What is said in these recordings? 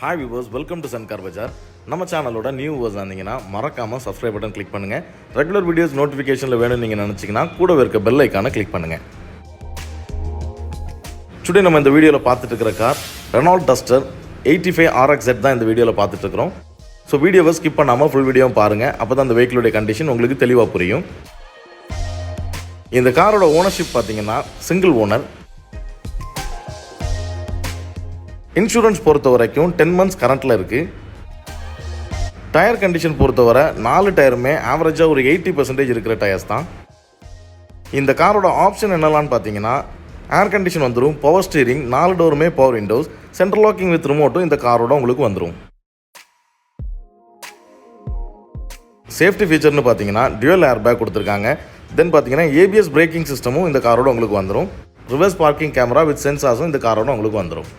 Hi viewers, welcome to Sankar BAZAAR. நம்ம சேனலோட new viewers வந்தீங்கன்னா மறக்காம சப்ஸ்கிரைப் பட்டன் கிளிக் பண்ணுங்க. ரெகுலர் வீடியோஸ் நோட்டிஃபிகேஷன்ல வேணும் நீங்க நினைச்சீங்கன்னா கூடவே இருக்க பெல் ஐகானை கிளிக் பண்ணுங்க. டுடே நம்ம இந்த வீடியோல பார்த்துட்டு இருக்கிற கார் Renault Duster 85 RXZ தான் இந்த வீடியோல பார்த்துட்டு இருக்கோம். ஸோ வீடியோவை ஸ்கிப் பண்ணாமல் ஃபுல் வீடியோவும் பாருங்கள். அப்போ தான் அந்த வெஹிக்கிளோட கண்டிஷன் உங்களுக்கு தெளிவாக புரியும். இந்த காரோட ஓனர்ஷிப் பார்த்தீங்கன்னா சிங்கிள் ஓனர். இன்சூரன்ஸ் பொறுத்த வரைக்கும் 10 months கரண்ட்டில் இருக்குது. டயர் கண்டிஷன் பொறுத்தவரை 4 டயருமே ஆவரேஜாக ஒரு 80% இருக்கிற டயர்ஸ் தான். இந்த காரோட ஆப்ஷன் என்னெல்லான்னு பார்த்தீங்கன்னா ஏர் கண்டிஷன் வந்துடும், பவர் ஸ்டீரிங், 4 டோருமே power windows, central locking with ரிமோட்டும் இந்த காரோட உங்களுக்கு வந்துடும். சேஃப்டி ஃபீச்சர்னு பார்த்தீங்கன்னா டியூவல் ஏர் பேக் கொடுத்துருக்காங்க. தென் பார்த்தீங்கன்னா ஏபிஎஸ் பிரேக்கிங் சிஸ்டமும் இந்த காரோட உங்களுக்கு வந்துடும். ரிவர்ஸ் பார்க்கிங் கேமரா வித் சென்சார்ஸும் இந்த காரோட உங்களுக்கு வந்துடும்.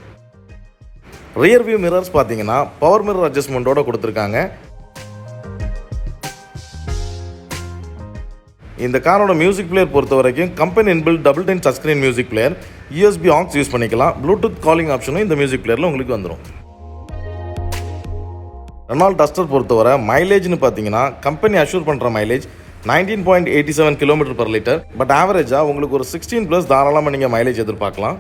ரியர் வியூ மிரர்ஸ் பார்த்தீங்கன்னா பவர் மிரர் அட்ஜஸ்ட்மெண்ட்டோட கொடுத்துருக்காங்க. இந்த காரோட மியூசிக் பிளேயர் பொறுத்த வரைக்கும் company inbuilt double ten touch screen music player, USB aux use பண்ணிக்கலாம். ப்ளூடூத் காலிங் ஆப்ஷனும் இந்த மியூசிக் பிளேயரில் உங்களுக்கு வந்துடும். ரெனால்ட் டஸ்டர் பொறுத்தவரை மைலேஜ்னு பார்த்தீங்கன்னா கம்பெனி அஷ்யூர் பண்ணுற மைலேஜ் 19.87 km/L. பட் ஆவரேஜாக உங்களுக்கு ஒரு 16+ தாராளமாக நீங்கள் மைலேஜ் எதிர்பார்க்கலாம்.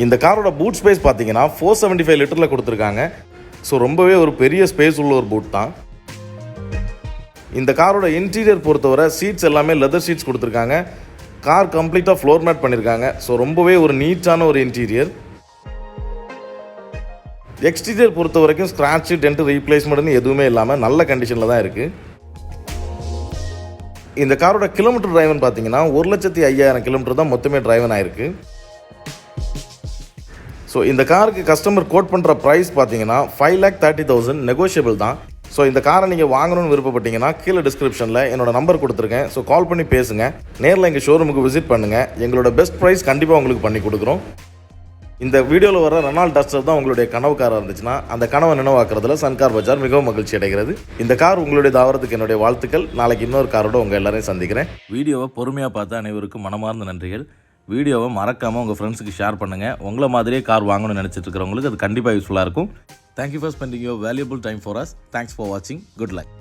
இந்த காரோட பூட் ஸ்பேஸ் பார்த்தீங்கன்னா 475 லிட்டரில் கொடுத்துருக்காங்க. ஸோ ரொம்பவே ஒரு பெரிய ஸ்பேஸ் உள்ள ஒரு பூட் தான். இந்த காரோட இன்டீரியர் பொறுத்தவரை சீட்ஸ் எல்லாமே லெதர் சீட்ஸ் கொடுத்துருக்காங்க. கார் கம்ப்ளீட்டாக ஃப்ளோர் மேட் பண்ணியிருக்காங்க. ஸோ ரொம்பவே ஒரு நீட்டான ஒரு இன்டீரியர். எக்ஸ்டீரியர் பொறுத்த வரைக்கும் ஸ்க்ராட்ச் டென்ட் ரீப்ளேஸ்மெண்ட்னு எதுவுமே இல்லாமல் நல்ல கண்டிஷனில் தான் இருக்குது. இந்த காரோட கிலோமீட்டர் டிரைவன் பார்த்தீங்கன்னா 1,05,000 கிலோமீட்டர் தான் மொத்தமே டிரைவன் ஆயிருக்கு. ஸோ இந்த காருக்கு கஸ்டமர் கோட் பண்ணுற ப்ரைஸ் பார்த்தீங்கன்னா 5,30,000 நெகோஷியபிள் தான். ஸோ இந்த காரை நீங்கள் வாங்கணும்னு விருப்பப்பட்டீங்கன்னா கீழே டிஸ்கிரிப்ஷனில் என்னோட நம்பர் கொடுத்துருக்கேன். ஸோ கால் பண்ணி பேசுங்க. நேரில் எங்கள் ஷோரூமுக்கு விசிட் பண்ணுங்கள். எங்களோட பெஸ்ட் ப்ரைஸ் கண்டிப்பாக உங்களுக்கு பண்ணி கொடுக்குறோம். இந்த வீடியோவில் வர ரெனால்ட் டஸ்டர் தான் உங்களுடைய கனவு காராக இருந்துச்சுன்னா அந்த கனவை நினைவாக்குறதுல சன்கார் பஜார் மிகவும் மகிழ்ச்சி அடைகிறது. இந்த கார் உங்களுடைய தாவரத்துக்கு என்னுடைய வாழ்த்துக்கள். நாளைக்கு இன்னொரு காரோட உங்கள் எல்லாரையும் சந்திக்கிறேன். வீடியோவை பொறுமையாக பார்த்து அனைவருக்கும் மனமார்ந்த நன்றிகள். வீடியோவை மறக்காமல் உங்கள் ஃப்ரெண்ட்ஸுக்கு ஷேர் பண்ணுங்கள். உங்களை மாதிரியே கார் வாங்கணும்னு நினச்சிட்டு இருக்கிறவங்களுக்கு அது கண்டிப்பாக யூஸ்ஃபுல்லாக இருக்கும். Thank you for spending your valuable time for us. Thanks for வாட்சிங். Good luck.